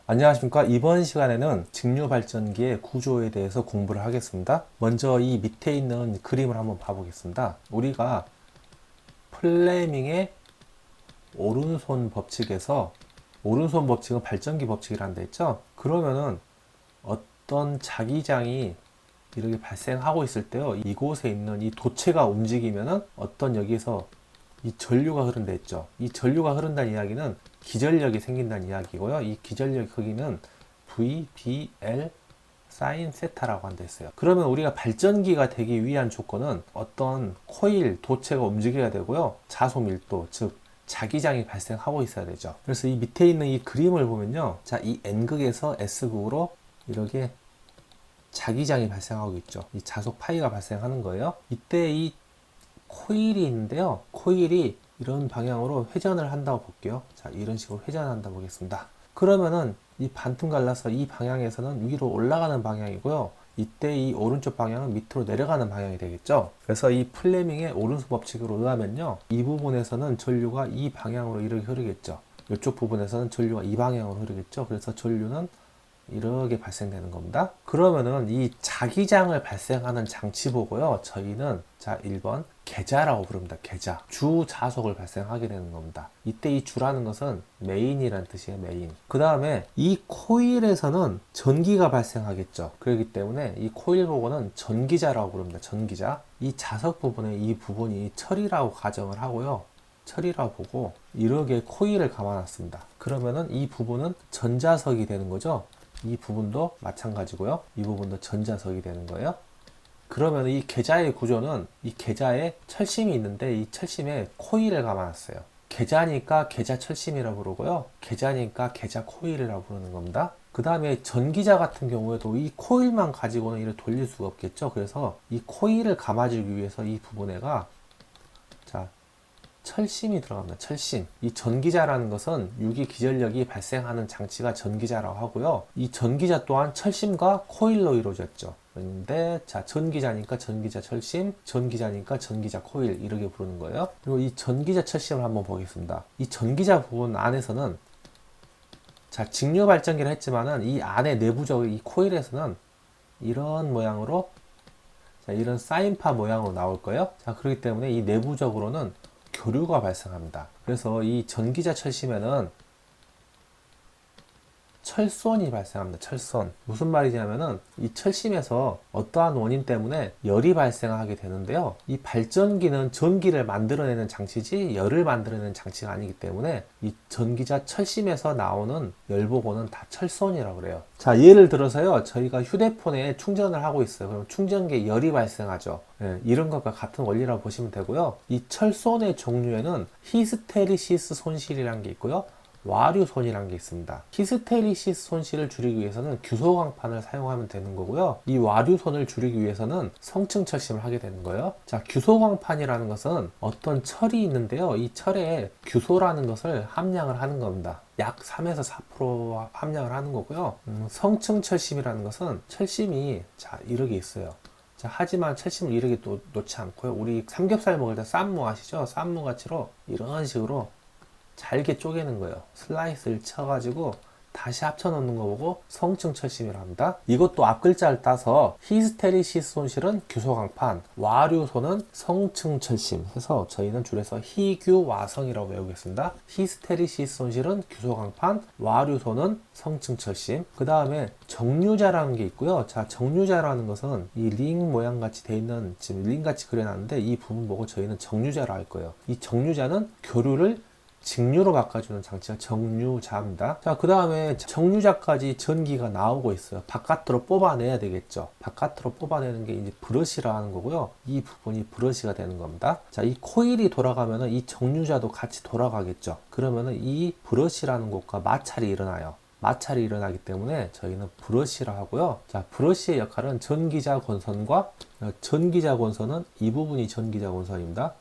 안녕하십니까. 이번 시간에는 직류발전기의 구조에 대해서 공부를 하겠습니다. 먼저 이 밑에 있는 그림을 한번 봐보겠습니다. 우리가 플레밍의 오른손 법칙에서, 오른손 법칙은 발전기 법칙이라는 데 있죠. 그러면은 어떤 자기장이 이렇게 발생하고 있을 때요, 이곳에 있는 이 도체가 움직이면은 어떤 여기서 이 전류가 흐른다 했죠. 이 전류가 흐른다는 이야기는 기전력이 생긴다는 이야기고요. 이 기전력 크기는 V, B, L 사인 세타라고 한다 했어요. 그러면 우리가 발전기가 되기 위한 조건은 어떤 코일, 도체가 움직여야 되고요. 자소 밀도, 즉 자기장이 발생하고 있어야 되죠. 그래서 이 밑에 있는 이 그림을 보면요. 자, 이 N극에서 S극으로 이렇게 자기장이 발생하고 있죠. 이 자속 파이가 발생하는 거예요. 이때 이 코일이 있는데요. 코일이 이런 방향으로 회전을 한다고 볼게요. 자, 이런 식으로 회전한다 보겠습니다. 그러면은 이 반틈 갈라서 이 방향에서는 위로 올라가는 방향이고요. 이때 이 오른쪽 방향은 밑으로 내려가는 방향이 되겠죠. 그래서 이 플레밍의 오른손 법칙으로 의하면요. 이 부분에서는 전류가 이 방향으로 이렇게 흐르겠죠. 이쪽 부분에서는 전류가 이 방향으로 흐르겠죠. 그래서 전류는 이렇게 발생되는 겁니다. 그러면은 이 자기장을 발생하는 장치 보고요. 저희는 자 1번 계자라고 부릅니다. 계자. 주 자속을 발생하게 되는 겁니다. 이때 이 주라는 것은 메인이라는 뜻이에요. 메인. 그 다음에 이 코일에서는 전기가 발생하겠죠. 그렇기 때문에 이 코일 보고는 전기자라고 부릅니다. 전기자. 이 자석 부분의 이 부분이 철이라고 가정을 하고요. 철이라고 보고 이렇게 코일을 감아놨습니다. 그러면은 이 부분은 전자석이 되는 거죠. 이 부분도 마찬가지고요. 이 부분도 전자석이 되는 거예요. 그러면 이 계자의 구조는 이 계자에 철심이 있는데 이 철심에 코일을 감아놨어요. 계자니까 계자 철심이라고 부르고요. 계자니까 계자 코일이라고 부르는 겁니다. 그 다음에 전기자 같은 경우에도 이 코일만 가지고는 이를 돌릴 수가 없겠죠. 그래서 이 코일을 감아주기 위해서 이 부분에가 자 철심이 들어갑니다. 철심. 이 전기자라는 것은 유기 기전력이 발생하는 장치가 전기자라고 하고요. 이 전기자 또한 철심과 코일로 이루어졌죠. 그런데 자 전기자니까 전기자 철심, 전기자니까 전기자 코일 이렇게 부르는 거예요. 그리고 이 전기자 철심을 한번 보겠습니다. 이 전기자 부분 안에서는 자 직류 발전기를 했지만은 이 안에 내부적으로 이 코일에서는 이런 모양으로 자 이런 사인파 모양으로 나올 거예요. 자 그렇기 때문에 이 내부적으로는 교류가 발생합니다. 그래서 이 전기자 철심에는 철선이 발생합니다. 철선. 무슨 말이냐면은 이 철심에서 어떠한 원인 때문에 열이 발생하게 되는데요. 이 발전기는 전기를 만들어내는 장치지 열을 만들어내는 장치가 아니기 때문에 이 전기자 철심에서 나오는 열보고는 다 철선이라고 그래요. 자, 예를 들어서요. 저희가 휴대폰에 충전을 하고 있어요. 그럼 충전기에 열이 발생하죠. 예, 이런 것과 같은 원리라고 보시면 되고요. 이 철선의 종류에는 히스테리시스 손실이라는 게 있고요. 와류손이라는 게 있습니다. 히스테리시스 손실을 줄이기 위해서는 규소광판을 사용하면 되는 거고요. 이 와류손을 줄이기 위해서는 성층철심을 하게 되는 거예요. 자, 규소광판이라는 것은 어떤 철이 있는데요. 이 철에 규소라는 것을 함량을 하는 겁니다. 약 3에서 4% 함량을 하는 거고요. 성층철심이라는 것은 철심이 자 이렇게 있어요. 자, 하지만 철심을 이렇게 놓지 않고요. 우리 삼겹살 먹을 때 쌈무 아시죠? 쌈무 가치로 이런 식으로 잘게 쪼개는 거예요. 슬라이스를 쳐가지고 다시 합쳐 놓는 거 보고 성층철심이라 합니다. 이것도 앞글자를 따서 히스테리시스 손실은 규소광판, 와류손은 성층철심 해서 저희는 줄여서 희규와성이라고 외우겠습니다. 히스테리시스 손실은 규소광판, 와류손은 성층철심. 그 다음에 정류자라는 게 있고요. 자, 정류자라는 것은 이 링 모양 같이 돼 있는 지금 링 같이 그려놨는데 이 부분 보고 저희는 정류자라 할 거예요. 이 정류자는 교류를 직류로 바꿔주는 장치가 정류자입니다. 자, 그 다음에 정류자까지 전기가 나오고 있어요. 바깥으로 뽑아내야 되겠죠. 바깥으로 뽑아내는 게 이제 브러시라 하는 거고요. 이 부분이 브러시가 되는 겁니다. 자, 이 코일이 돌아가면은 이 정류자도 같이 돌아가겠죠. 그러면은 이 브러시라는 곳과 마찰이 일어나요. 마찰이 일어나기 때문에 저희는 브러시라 하고요. 자, 브러시의 역할은 전기자 권선과 전기자 권선은 이 부분이 전기자 권선입니다.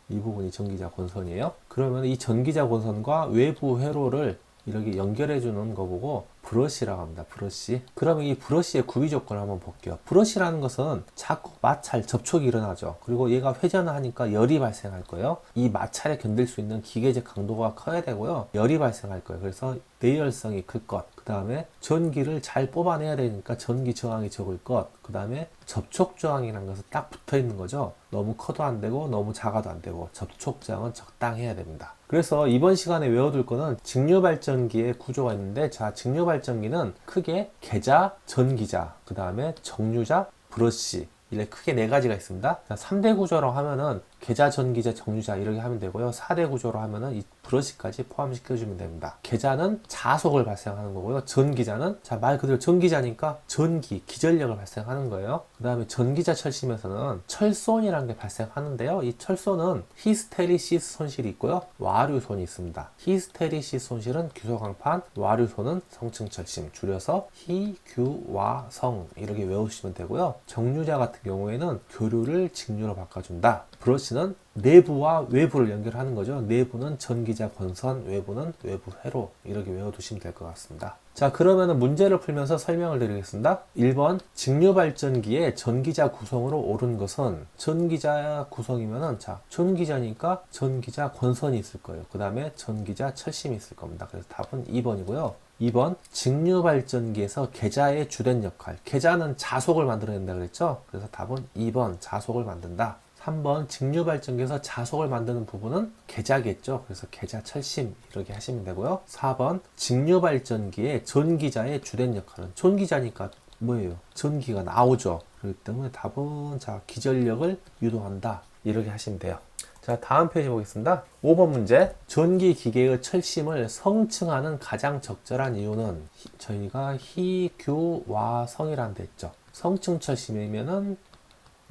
이 부분이 전기자 권선이에요. 그러면 이 전기자 권선과 외부 회로를 이렇게 연결해 주는 거 보고 브러쉬라고 합니다. 브러쉬. 그러면 이 브러쉬의 구비 조건을 한번 볼게요. 브러쉬라는 것은 자꾸 마찰, 접촉이 일어나죠. 그리고 얘가 회전을 하니까 열이 발생할 거예요. 이 마찰에 견딜 수 있는 기계적 강도가 커야 되고요. 열이 발생할 거예요. 그래서 내열성이 클 것. 그 다음에 전기를 잘 뽑아내야 되니까 전기 저항이 적을 것. 그 다음에 접촉 저항이라는 것은 딱 붙어 있는 거죠. 너무 커도 안 되고 너무 작아도 안 되고 접촉 저항은 적당해야 됩니다. 그래서 이번 시간에 외워둘 거는 직류 발전기의 구조가 있는데, 자, 직류 발전기는 크게 계자, 전기자, 그 다음에 정류자, 브러쉬, 이렇게 크게 네 가지가 있습니다. 3대 구조로 하면은 계자, 전기자, 정류자 이렇게 하면 되고요. 4대 구조로 하면은 이 브러쉬까지 포함시켜주면 됩니다. 계자는 자속을 발생하는 거고요. 전기자는 자, 말 그대로 전기자니까 전기, 기전력을 발생하는 거예요. 그 다음에 전기자 철심에서는 철손이라는 게 발생하는데요. 이 철손은 히스테리시스 손실이 있고요. 와류손이 있습니다. 히스테리시스 손실은 규소강판, 와류손은 성층철심, 줄여서 희규와성 이렇게 외우시면 되고요. 정류자 같은 경우에는 교류를 직류로 바꿔준다. 브러쉬는 내부와 외부를 연결하는 거죠. 내부는 전기자 권선, 외부는 외부 회로, 이렇게 외워두시면 될 것 같습니다. 자, 그러면 문제를 풀면서 설명을 드리겠습니다. 1번 직류 발전기의 전기자 구성으로 옳은 것은, 전기자 구성이면은 자, 전기자니까 전기자 권선이 있을 거예요. 그 다음에 전기자 철심이 있을 겁니다. 그래서 답은 2번이고요. 2번 직류 발전기에서 계자의 주된 역할, 계자는 자속을 만들어낸다 그랬죠. 그래서 답은 2번 자속을 만든다. 3번 직류 발전기에서 자속을 만드는 부분은 계자겠죠. 그래서 계자 철심 이렇게 하시면 되고요. 4번 직류 발전기의 전기자의 주된 역할은, 전기자니까 뭐예요? 전기가 나오죠. 그렇기 때문에 답은 자, 기전력을 유도한다 이렇게 하시면 돼요. 자, 다음 페이지 보겠습니다. 5번 문제. 전기 기계의 철심을 성층하는 가장 적절한 이유는, 저희가 희규와성이라는 데 있죠. 성층 철심이면은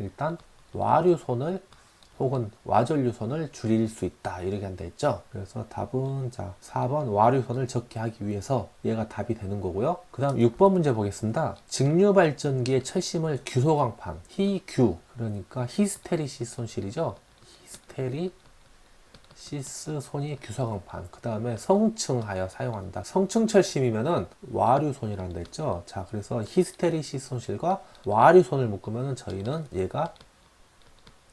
일단 와류손을 혹은 와전류손을 줄일 수 있다 이렇게 한다 했죠. 그래서 답은 자, 4번 와류손을 적게 하기 위해서 얘가 답이 되는 거고요. 그 다음 6번 문제 보겠습니다. 직류 발전기의 철심을 규소광판, 희규, 그러니까 히스테리시스 손실이죠. 히스테리시스 손이 규소광판, 그 다음에 성층하여 사용한다. 성층 철심이면은 와류손이라는 데 있죠. 자, 그래서 히스테리시스 손실과 와류손을 묶으면은 저희는 얘가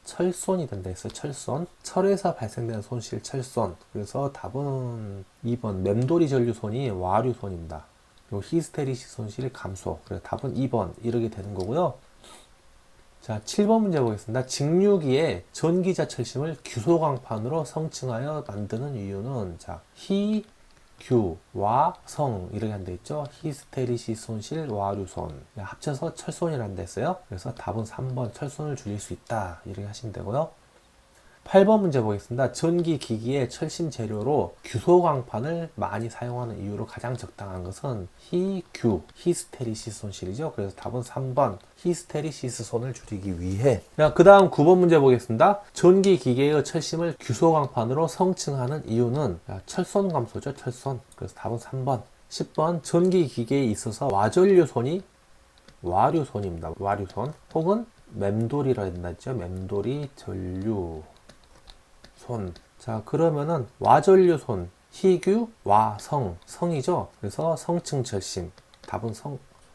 철손이 된다 했어요. 철손. 철에서 발생되는 손실, 철손. 그래서 답은 2번 맴돌이 전류손이 와류손입니다. 그리고 히스테리시스 손실 감소. 그래서 답은 2번 이렇게 되는 거고요. 자, 7번 문제 보겠습니다. 직류기의 전기자 철심을 규소광판으로 성층하여 만드는 이유는, 자, 희규와성 이렇게 한데 있죠. 히스테리시스 손실, 와류손 합쳐서 철손이라는 데 있어요. 그래서 답은 3번 철손을 줄일 수 있다 이렇게 하시면 되고요. 8번 문제 보겠습니다. 전기 기기의 철심 재료로 규소광판을 많이 사용하는 이유로 가장 적당한 것은 희규, 히스테리시스 손실이죠. 그래서 답은 3번 히스테리시스 손을 줄이기 위해. 그 다음 9번 문제 보겠습니다. 전기 기계의 철심을 규소광판으로 성층하는 이유는 철손 감소죠. 철손. 그래서 답은 3번. 10번 전기 기계에 있어서 와전류손이 와류손입니다. 와류손 혹은 맴돌이라 했죠. 맴돌이 전류 손. 자, 그러면은 와전류손, 희규, 와성, 성이죠. 그래서 성층 철심. 답은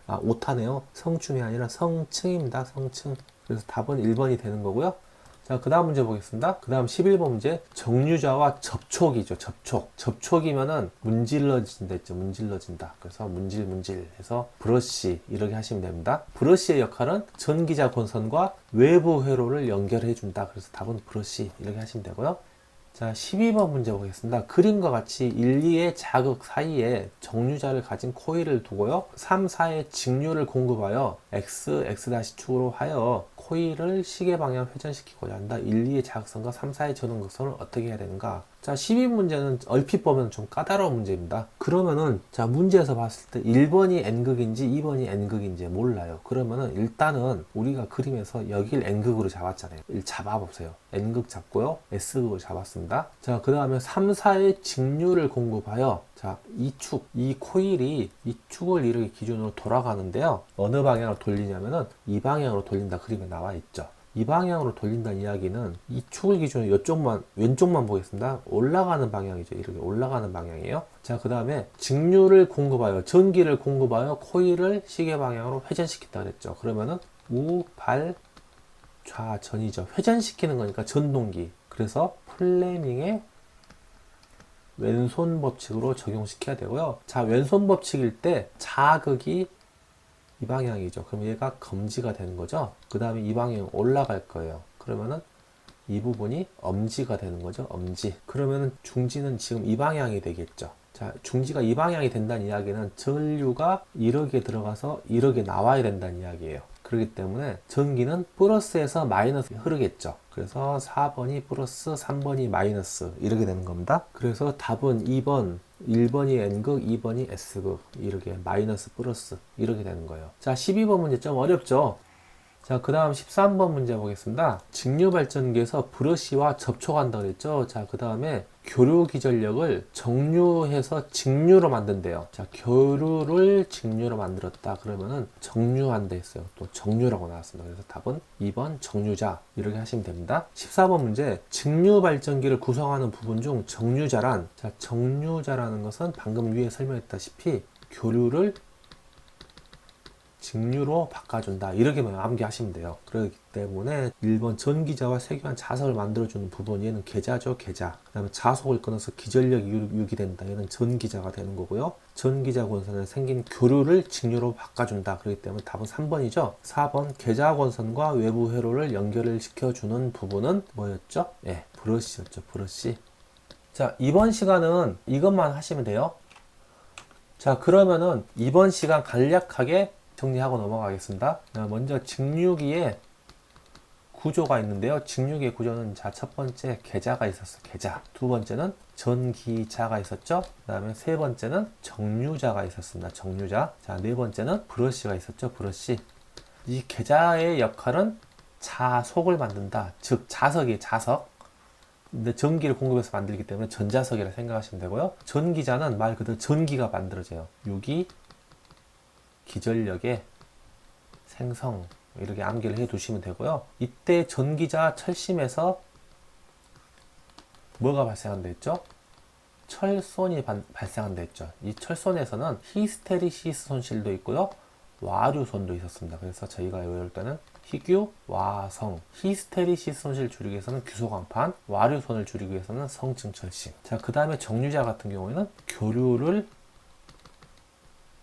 오타네요. 성충이 아니라 성층입니다. 성층. 그래서 답은 1번이 되는 거고요. 자, 그 다음 문제 보겠습니다. 그 다음 11번 문제. 정류자와 접촉이죠. 접촉이면은 문질러진다 했죠. 문질러진다. 그래서 문질 해서 브러쉬 이렇게 하시면 됩니다. 브러쉬의 역할은 전기자 권선과 외부 회로를 연결해 준다. 그래서 답은 브러쉬 이렇게 하시면 되고요. 자, 12번 문제 보겠습니다. 그림과 같이 1, 2의 자극 사이에 정류자를 가진 코일을 두고요. 3, 4의 직류를 공급하여 X, X'축으로 하여 코일을 시계 방향 회전시키고자 한다. 1, 2의 자극선과 3, 4의 전원극선을 어떻게 해야 되는가? 자, 12문제는 얼핏 보면 좀 까다로운 문제입니다. 그러면은 자, 문제에서 봤을 때 1번이 N극인지 2번이 N극인지 몰라요. 그러면은 일단은 우리가 그림에서 여길 N극으로 잡았잖아요. 잡아보세요. N극 잡고요. S극을 잡았습니다. 자, 그 다음에 3, 4의 직류를 공급하여 자, 이 코일이 이 축을 이렇게 기준으로 돌아가는데요. 어느 방향으로 돌리냐면은 이 방향으로 돌린다. 그림에 나와 있죠. 이 방향으로 돌린다는 이야기는 이 축을 기준으로 이쪽만, 왼쪽만 보겠습니다. 올라가는 방향이죠. 이렇게 올라가는 방향이에요. 자, 그 다음에 직류를 공급하여, 전기를 공급하여 코일을 시계 방향으로 회전시킨다 그랬죠. 그러면은 우발 좌전이죠. 회전시키는 거니까 전동기. 그래서 플레밍의 왼손 법칙으로 적용시켜야 되고요. 자, 왼손 법칙일 때 자극이 이 방향이죠. 그럼 얘가 검지가 되는 거죠. 그 다음에 이 방향 올라갈 거예요. 그러면은 이 부분이 엄지가 되는 거죠. 엄지. 그러면은 중지는 지금 이 방향이 되겠죠. 자, 중지가 이 방향이 된다는 이야기는 전류가 이렇게 들어가서 이렇게 나와야 된다는 이야기예요. 그렇기 때문에 전기는 플러스에서 마이너스 흐르겠죠. 그래서 4번이 플러스, 3번이 마이너스 이렇게 되는 겁니다. 그래서 답은 2번, 1번이 N극, 2번이 S극 이렇게 마이너스 플러스 이렇게 되는 거예요. 자, 12번 문제 좀 어렵죠? 자, 그 다음 13번 문제 보겠습니다. 직류 발전기에서 브러쉬와 접촉한다 그랬죠? 자, 그 다음에 교류 기전력을 정류해서 직류로 만든대요. 자, 교류를 직류로 만들었다. 그러면은 정류한다 했어요. 또 정류라고 나왔습니다. 그래서 답은 2번 정류자. 이렇게 하시면 됩니다. 14번 문제. 직류 발전기를 구성하는 부분 중 정류자란, 자, 정류자라는 것은 방금 위에 설명했다시피 교류를 직류로 바꿔준다. 이렇게만 암기하시면 돼요. 그렇기 때문에 1번 전기자와 세교한 자석을 만들어주는 부분, 얘는 계자죠, 계자. 그 다음에 자속을 끊어서 기전력이 유기된다. 얘는 전기자가 되는 거고요. 전기자 권선에 생긴 교류를 직류로 바꿔준다. 그렇기 때문에 답은 3번이죠. 4번 계자 권선과 외부 회로를 연결을 시켜주는 부분은 뭐였죠? 예, 브러쉬였죠, 브러쉬. 자, 이번 시간은 이것만 하시면 돼요. 자, 그러면은 이번 시간 간략하게 정리하고 넘어가겠습니다. 먼저 직류기의 구조가 있는데요. 직류기의 구조는, 자, 첫 번째 계자가 있었어. 계자. 두 번째는 전기자가 있었죠. 그 다음에 세 번째는 정류자가 있었습니다. 정류자. 자, 네 번째는 브러쉬가 있었죠. 브러쉬. 이 계자의 역할은 자속을 만든다. 즉 자석이 자석. 근데 전기를 공급해서 만들기 때문에 전자석이라 생각하시면 되고요. 전기자는 말 그대로 전기가 만들어져요. 유기 기전력의 생성, 이렇게 암기를 해 두시면 되고요. 이때 전기자 철심에서 뭐가 발생한다 했죠? 철손이 발생한다 했죠. 이 철손에서는 히스테리시스 손실도 있고요, 와류손도 있었습니다. 그래서 저희가 외울 때는 희규, 와성, 히스테리시스 손실 줄이기 위해서는 규소광판, 와류손을 줄이기 위해서는 성층철심. 자, 그 다음에 정류자 같은 경우에는 교류를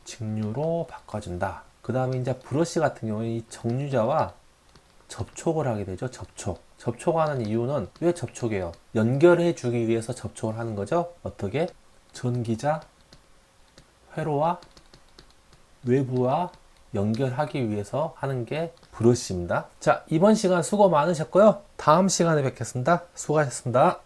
직류로 바꿔준다. 그 다음에 이제 브러쉬 같은 경우에 이 정류자와 접촉을 하게 되죠. 접촉하는 이유는 왜 접촉해요? 연결해 주기 위해서 접촉을 하는 거죠. 어떻게? 전기자 회로와 외부와 연결하기 위해서 하는 게 브러쉬입니다. 자, 이번 시간 수고 많으셨고요. 다음 시간에 뵙겠습니다. 수고하셨습니다.